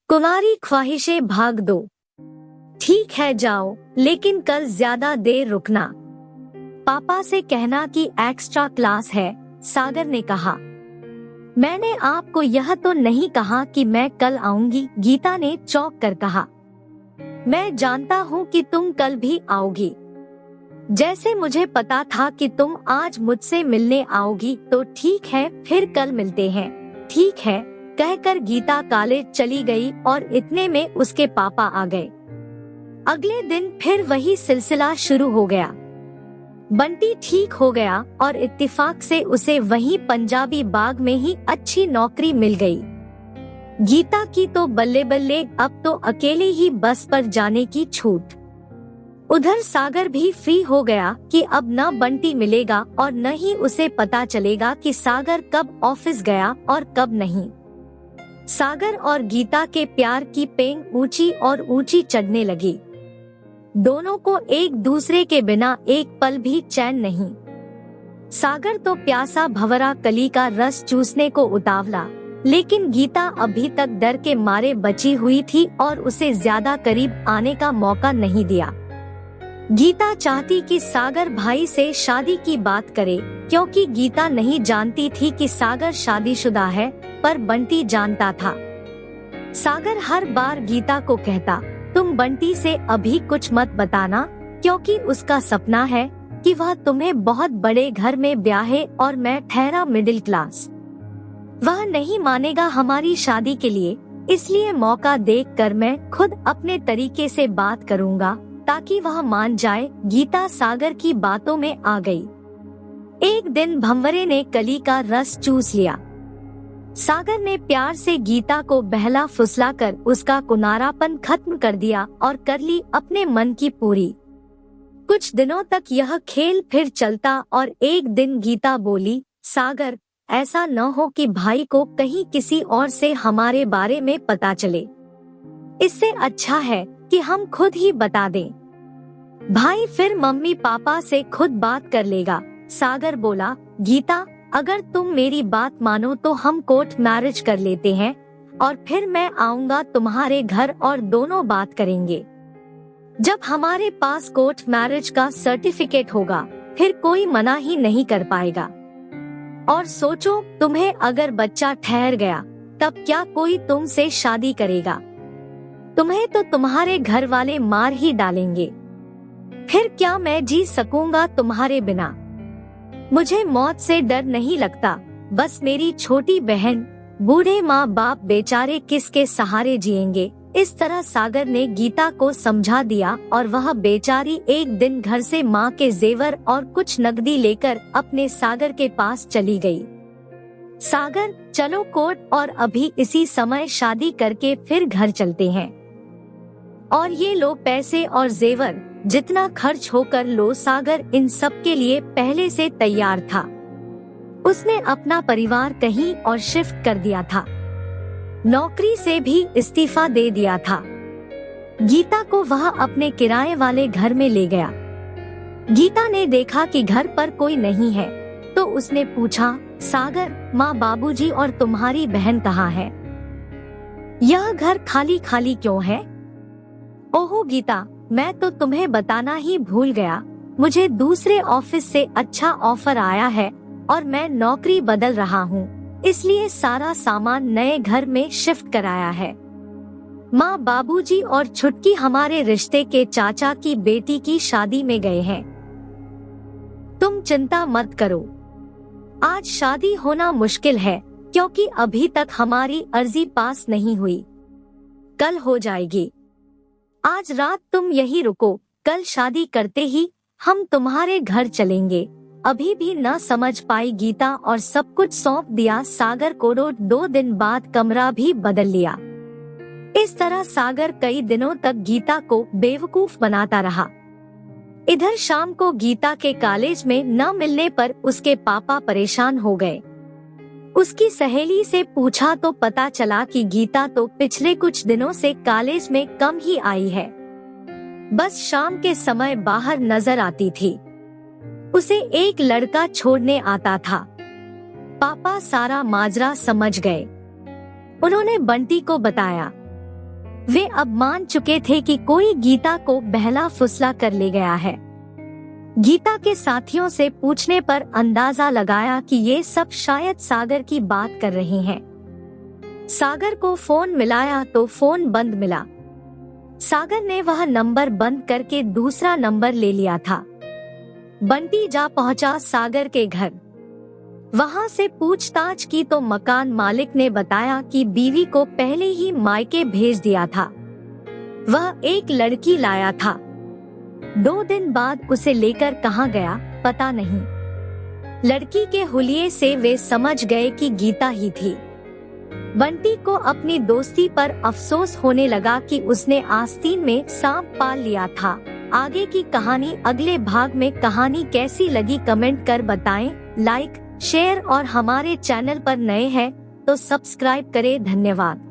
कुंवारी ख्वाहिशें भाग दो। ठीक है जाओ, लेकिन कल ज्यादा देर रुकना। पापा से कहना कि एक्स्ट्रा क्लास है, सागर ने कहा। मैंने आपको यह तो नहीं कहा कि मैं कल आऊंगी, गीता ने चौंक कर कहा। मैं जानता हूँ कि तुम कल भी आओगी। जैसे मुझे पता था कि तुम आज मुझसे मिलने आओगी, तो ठीक है, फिर कल मिलते हैं। ठीक है, कहकर गीता कॉलेज चली गई और इतने में उसके पापा आ गए। अगले दिन फिर वही सिलसिला शुरू हो गया। बंटी ठीक हो गया और इत्तेफाक से उसे वहीं पंजाबी बाग में ही अच्छी नौकरी मिल गई। गीता की तो बल्ले बल्ले, अब तो अकेले ही बस पर जाने की छूट। उधर सागर भी फ्री हो गया कि अब न बंटी मिलेगा और न ही उसे पता चलेगा कि सागर कब ऑफिस गया और कब नहीं। सागर और गीता के प्यार की पेंग ऊंची और ऊंची चढ़ने लगी। दोनों को एक दूसरे के बिना एक पल भी चैन नहीं। सागर तो प्यासा भंवरा कली का रस चूसने को उतावला, लेकिन गीता अभी तक डर के मारे बची हुई थी और उसे ज्यादा करीब आने का मौका नहीं दिया। गीता चाहती कि सागर भाई से शादी की बात करे, क्योंकि गीता नहीं जानती थी कि सागर शादीशुदा है, पर बंटी जानता था। सागर हर बार गीता को कहता, तुम बंटी से अभी कुछ मत बताना, क्योंकि उसका सपना है कि वह तुम्हें बहुत बड़े घर में ब्याहे और मैं ठहरा मिडिल क्लास। वह नहीं मानेगा हमारी शादी के लिए, इसलिए मौका देखकर मैं खुद अपने तरीके से बात करूंगा ताकि वह मान जाए। गीता सागर की बातों में आ गई। एक दिन भंवरे ने कली का रस चूस लिया। सागर ने प्यार से गीता को बहला फुसलाकर उसका कुनारापन खत्म कर दिया और कर ली अपने मन की पूरी। कुछ दिनों तक यह खेल फिर चलता और एक दिन गीता बोली, सागर, ऐसा न हो कि भाई को कहीं किसी और से हमारे बारे में पता चले। इससे अच्छा है कि हम खुद ही बता दें। भाई फिर मम्मी पापा से खुद बात कर लेगा। सागर बोला, गीता, अगर तुम मेरी बात मानो तो हम कोर्ट मैरिज कर लेते हैं और फिर मैं आऊंगा तुम्हारे घर और दोनों बात करेंगे। जब हमारे पास कोर्ट मैरिज का सर्टिफिकेट होगा, फिर कोई मना ही नहीं कर पाएगा। और सोचो, तुम्हें अगर बच्चा ठहर गया, तब क्या कोई तुमसे शादी करेगा? तुम्हें तो तुम्हारे घर वाले मार ही डालेंगे। फिर क्या मैं जी सकूंगा तुम्हारे बिना? मुझे मौत से डर नहीं लगता, बस मेरी छोटी बहन, बूढ़े माँ बाप बेचारे किसके सहारे जिएंगे। इस तरह सागर ने गीता को समझा दिया और वह बेचारी एक दिन घर से माँ के जेवर और कुछ नकदी लेकर अपने सागर के पास चली गई। सागर, चलो कोर्ट और अभी इसी समय शादी करके फिर घर चलते हैं। और ये लो पैसे और जेवर, जितना खर्च होकर लो। सागर इन सब के लिए पहले से तैयार था। उसने अपना परिवार कहीं और शिफ्ट कर दिया था, नौकरी से भी इस्तीफा दे दिया था। गीता को वह अपने किराए वाले घर में ले गया। गीता ने देखा कि घर पर कोई नहीं है, तो उसने पूछा, सागर, माँ बाबूजी और तुम्हारी बहन कहाँ है? यह घर खाली खाली क्यों है? ओहो गीता, मैं तो तुम्हें बताना ही भूल गया, मुझे दूसरे ऑफिस से अच्छा ऑफर आया है और मैं नौकरी बदल रहा हूँ, इसलिए सारा सामान नए घर में शिफ्ट कराया है। माँ बाबूजी और छुटकी हमारे रिश्ते के चाचा की बेटी की शादी में गए हैं। तुम चिंता मत करो। आज शादी होना मुश्किल है, क्योंकि अभी तक हमारी अर्जी पास नहीं हुई। कल हो जाएगी। आज रात तुम यहीं रुको, कल शादी करते ही हम तुम्हारे घर चलेंगे। अभी भी न समझ पाई गीता और सब कुछ सौंप दिया सागर को। 2 दिन बाद कमरा भी बदल लिया। इस तरह सागर कई दिनों तक गीता को बेवकूफ बनाता रहा। इधर शाम को गीता के कॉलेज में न मिलने पर उसके पापा परेशान हो गए। उसकी सहेली से पूछा तो पता चला कि गीता तो पिछले कुछ दिनों से कॉलेज में कम ही आई है, बस शाम के समय बाहर नजर आती थी। उसे एक लड़का छोड़ने आता था। पापा सारा माजरा समझ गए। उन्होंने बंटी को बताया। वे अब मान चुके थे कि कोई गीता को बहला फुसला कर ले गया है। गीता के साथियों से पूछने पर अंदाजा लगाया कि ये सब शायद सागर की बात कर रहे हैं। सागर को फोन मिलाया तो फोन बंद मिला। सागर ने वह नंबर बंद करके दूसरा नंबर ले लिया था। बंटी जा पहुंचा सागर के घर। वहां से पूछताछ की तो मकान मालिक ने बताया कि बीवी को पहले ही मायके भेज दिया था। वह एक लड़की लाया था। 2 दिन बाद उसे लेकर कहां गया पता नहीं। लड़की के हुलिये से वे समझ गए कि गीता ही थी। बंटी को अपनी दोस्ती पर अफसोस होने लगा कि उसने आस्तीन में सांप पाल लिया था। आगे की कहानी अगले भाग में। कहानी कैसी लगी कमेंट कर बताएं। लाइक, शेयर और हमारे चैनल पर नए हैं तो सब्सक्राइब करें। धन्यवाद।